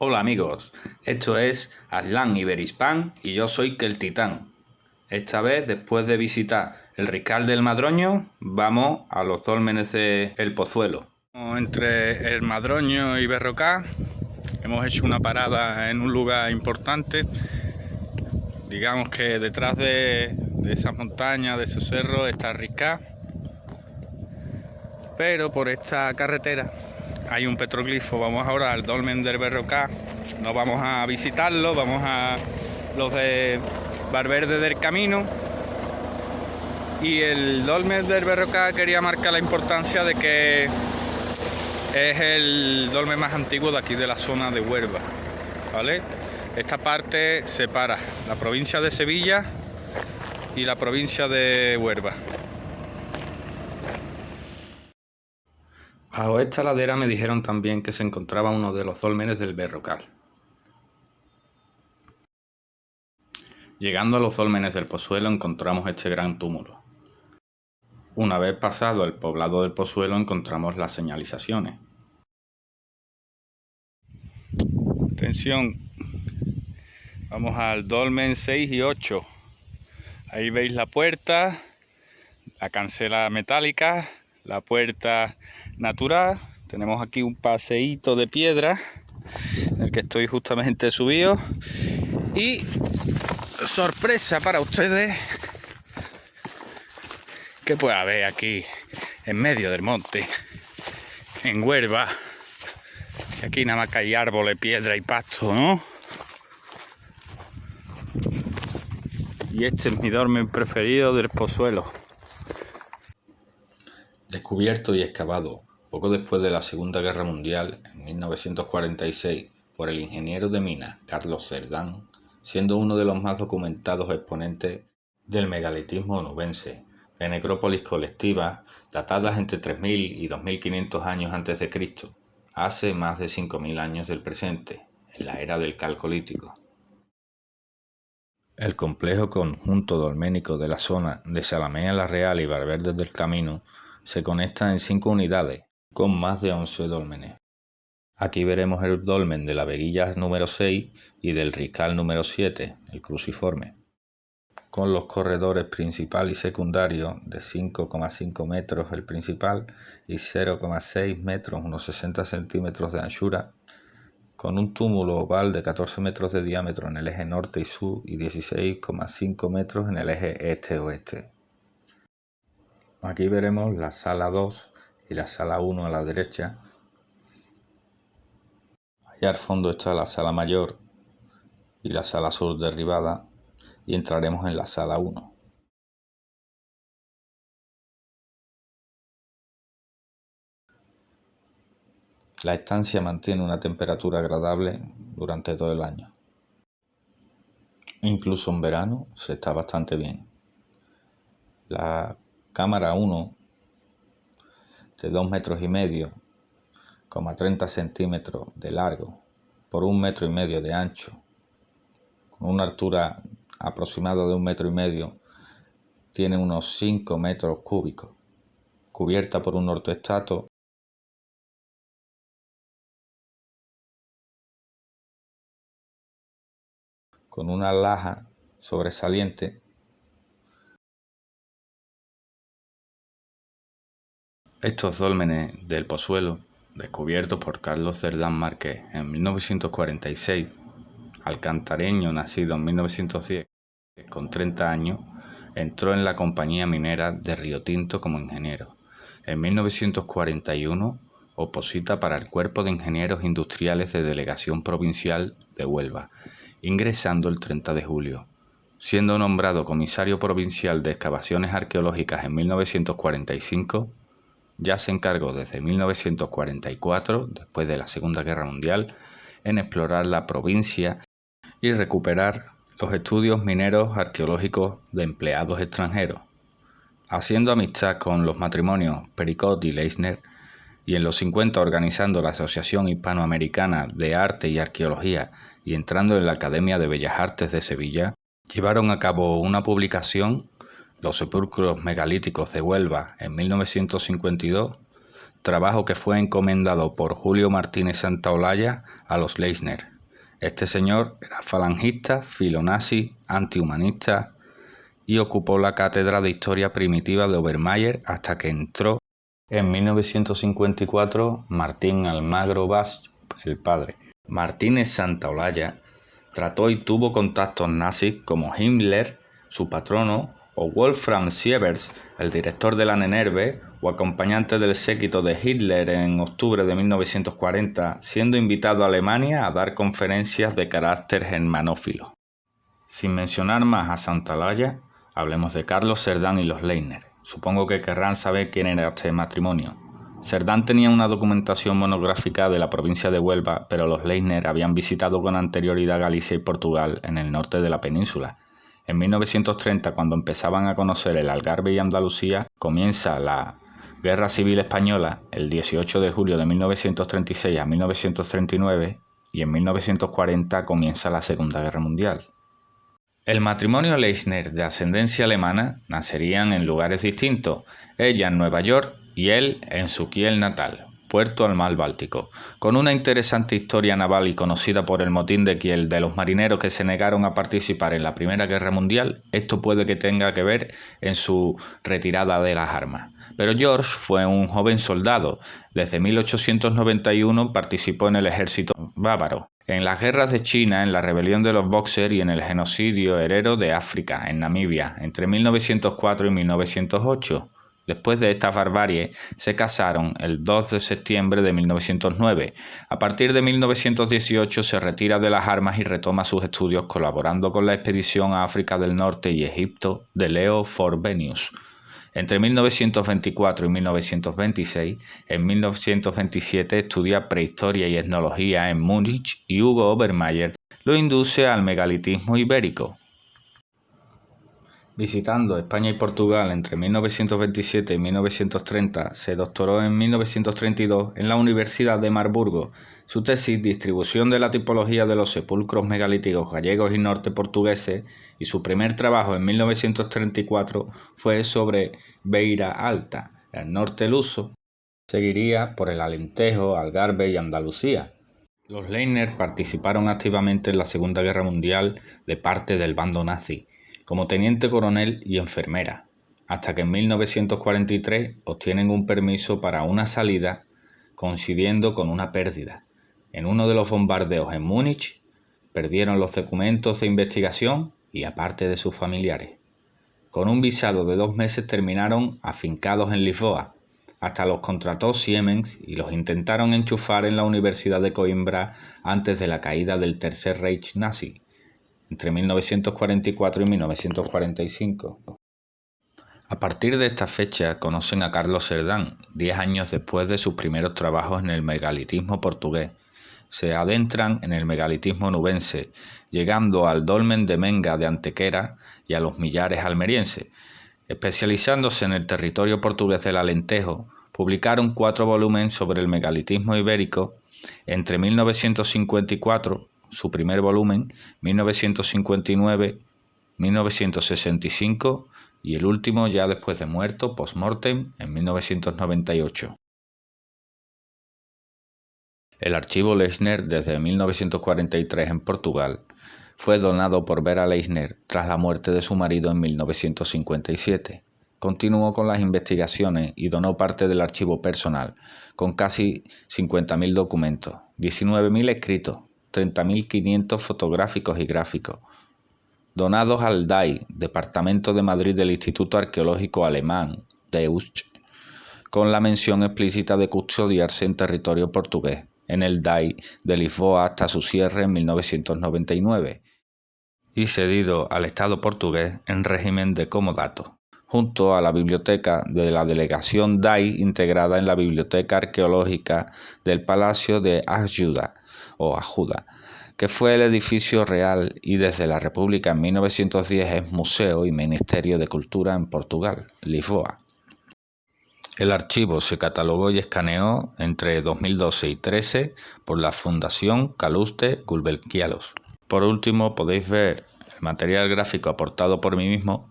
Hola amigos, esto es Aslan Iberispan y yo soy Keltitán. Esta vez, después de visitar el Riscal del Madroño, vamos a los dólmenes de El Pozuelo. Entre el Madroño y Berrocá hemos hecho una parada en un lugar importante. Digamos que detrás de esas montañas, de esos cerros, está Riscal. Pero por esta carretera hay un petroglifo. Vamos ahora al dolmen del Berrocá. No vamos a visitarlo, vamos a los de Valverde del Camino. Y el dolmen del Berrocá quería marcar la importancia de que es el dolmen más antiguo de aquí de la zona de Huelva, ¿vale? Esta parte separa la provincia de Sevilla y la provincia de Huelva. Bajo esta ladera me dijeron también que se encontraba uno de los dólmenes del Berrocal. Llegando a los dólmenes del Pozuelo encontramos este gran túmulo. Una vez pasado el poblado del Pozuelo encontramos las señalizaciones. Atención, vamos al dolmen 6 y 8. Ahí veis la puerta, la cancela metálica, la puerta natural. Tenemos aquí un paseíto de piedra en el que estoy justamente subido. Y sorpresa para ustedes, que puede haber aquí en medio del monte, en Huelva. Si aquí nada más que hay árboles, piedra y pasto, ¿no? Y este es mi dolmen preferido del Pozuelo. Descubierto y excavado poco después de la Segunda Guerra Mundial, en 1946, por el ingeniero de minas Carlos Cerdán, siendo uno de los más documentados exponentes del megalitismo onubense, de necrópolis colectivas datadas entre 3000 y 2500 años antes de Cristo, hace más de 5000 años del presente, en la era del Calcolítico. El complejo conjunto dolménico de la zona de Zalamea la Real y Valverde del Camino se conecta en 5 unidades, con más de 11 dólmenes. Aquí veremos el dolmen de la Veguilla número 6 y del Riscal número 7, el cruciforme, con los corredores principal y secundario de 5,5 metros el principal y 0,6 metros, unos 60 centímetros de anchura, con un túmulo oval de 14 metros de diámetro en el eje norte y sur y 16,5 metros en el eje este-oeste. Aquí veremos la sala 2 y la sala 1 a la derecha. Allá al fondo está la sala mayor y la sala sur derribada, y entraremos en la sala 1. La estancia mantiene una temperatura agradable durante todo el año. Incluso en verano se está bastante bien. La cámara 1, de 2,5 metros, 30 centímetros de largo por 1,5 metros de ancho, con una altura aproximada de 1,5 metros, tiene unos 5 metros cúbicos, cubierta por un ortoestato con una laja sobresaliente. Estos dólmenes del Pozuelo, descubiertos por Carlos Cerdán Márquez en 1946, alcantareño nacido en 1910, con 30 años, entró en la compañía minera de Río Tinto como ingeniero. En 1941 oposita para el Cuerpo de Ingenieros Industriales de Delegación Provincial de Huelva, ingresando el 30 de julio. Siendo nombrado comisario provincial de excavaciones arqueológicas en 1945, ya se encargó desde 1944, después de la Segunda Guerra Mundial, en explorar la provincia y recuperar los estudios mineros arqueológicos de empleados extranjeros, haciendo amistad con los matrimonios Pericot y Leisner, y en los 50 organizando la Asociación Hispanoamericana de Arte y Arqueología y entrando en la Academia de Bellas Artes de Sevilla, llevaron a cabo una publicación, Los sepulcros megalíticos de Huelva, en 1952, trabajo que fue encomendado por Julio Martínez Santaolalla a los Leisner. Este señor era falangista, filonazi, antihumanista y ocupó la cátedra de Historia Primitiva de Obermayr hasta que entró en 1954 Martín Almagro Bas, el padre. Martínez Santaolalla trató y tuvo contactos nazis como Himmler, su patrono, o Wolfram Sievers, el director de la Nennerve o acompañante del séquito de Hitler en octubre de 1940, siendo invitado a Alemania a dar conferencias de carácter germanófilo. Sin mencionar más a Santaolalla, hablemos de Carlos Cerdán y los Leisner. Supongo que querrán saber quién era este matrimonio. Cerdán tenía una documentación monográfica de la provincia de Huelva, pero los Leisner habían visitado con anterioridad Galicia y Portugal en el norte de la península. En 1930, cuando empezaban a conocer el Algarve y Andalucía, comienza la Guerra Civil Española el 18 de julio de 1936 a 1939 y en 1940 comienza la Segunda Guerra Mundial. El matrimonio Leisner, de ascendencia alemana, nacerían en lugares distintos, ella en Nueva York y él en su Kiel natal, puerto al mar Báltico, con una interesante historia naval y conocida por el motín de Kiel de los marineros que se negaron a participar en la Primera Guerra Mundial. Esto puede que tenga que ver en su retirada de las armas. Pero George fue un joven soldado. Desde 1891 participó en el ejército bávaro, en las guerras de China, en la rebelión de los Boxer y en el genocidio herero de África, en Namibia, entre 1904 y 1908. Después de estas barbaries, se casaron el 2 de septiembre de 1909. A partir de 1918 se retira de las armas y retoma sus estudios colaborando con la expedición a África del Norte y Egipto de Leo Frobenius. Entre 1924 y 1926, en 1927 estudia prehistoria y etnología en Múnich y Hugo Obermayr lo induce al megalitismo ibérico. Visitando España y Portugal entre 1927 y 1930, se doctoró en 1932 en la Universidad de Marburgo. Su tesis, Distribución de la tipología de los sepulcros megalíticos gallegos y norte portugueses, y su primer trabajo en 1934 fue sobre Beira Alta, el norte luso. Seguiría por el Alentejo, Algarve y Andalucía. Los Leisner participaron activamente en la Segunda Guerra Mundial de parte del bando nazi, como teniente coronel y enfermera, hasta que en 1943 obtienen un permiso para una salida coincidiendo con una pérdida. En uno de los bombardeos en Múnich, perdieron los documentos de investigación y aparte de sus familiares. Con un visado de 2 meses terminaron afincados en Lisboa. Hasta los contrató Siemens y los intentaron enchufar en la Universidad de Coimbra antes de la caída del Tercer Reich nazi, entre 1944 y 1945. A partir de esta fecha conocen a Carlos Cerdán, 10 años después de sus primeros trabajos en el megalitismo portugués. Se adentran en el megalitismo nubense, llegando al dolmen de Menga de Antequera y a los millares almerienses. Especializándose en el territorio portugués del Alentejo, publicaron 4 volúmenes sobre el megalitismo ibérico entre 1954, su primer volumen, 1959, 1965 y el último ya después de muerto, post-mortem, en 1998. El archivo Leisner desde 1943 en Portugal fue donado por Vera Leisner tras la muerte de su marido en 1957. Continuó con las investigaciones y donó parte del archivo personal, con casi 50.000 documentos, 19.000 escritos, 30.500 fotográficos y gráficos, donados al DAI, Departamento de Madrid del Instituto Arqueológico Alemán, DEUSCH, con la mención explícita de custodiarse en territorio portugués, en el DAI de Lisboa hasta su cierre en 1999, y cedido al Estado portugués en régimen de comodato, junto a la biblioteca de la delegación DAI integrada en la Biblioteca Arqueológica del Palacio de Ajuda, que fue el edificio real y desde la República en 1910 es Museo y Ministerio de Cultura en Portugal, Lisboa. El archivo se catalogó y escaneó entre 2012 y 2013 por la Fundación Calouste Gulbenkian. Por último, podéis ver el material gráfico aportado por mí mismo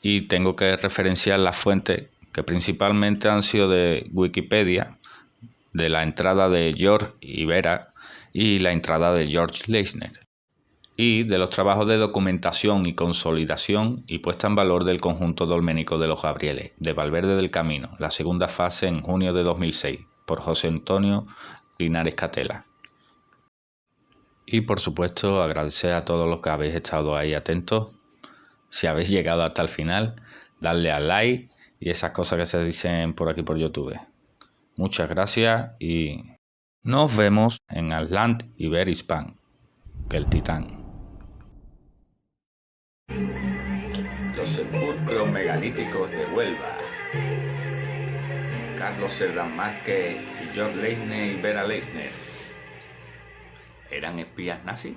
y tengo que referenciar la fuente que principalmente han sido de Wikipedia, de la entrada de George Ibera y la entrada de George Leisner, y de los trabajos de documentación y consolidación y puesta en valor del conjunto dolménico de los Gabrieles, de Valverde del Camino, la segunda fase en junio de 2006, por José Antonio Linares Catela. Y por supuesto agradecer a todos los que habéis estado ahí atentos. Si habéis llegado hasta el final, darle al like y esas cosas que se dicen por aquí por YouTube. Muchas gracias y nos vemos en Atlant Iberispan, que el Titán. Los sepulcros megalíticos de Huelva. Carlos Cerdán Márquez y George Leisner y Vera Leisner. ¿Eran espías nazis?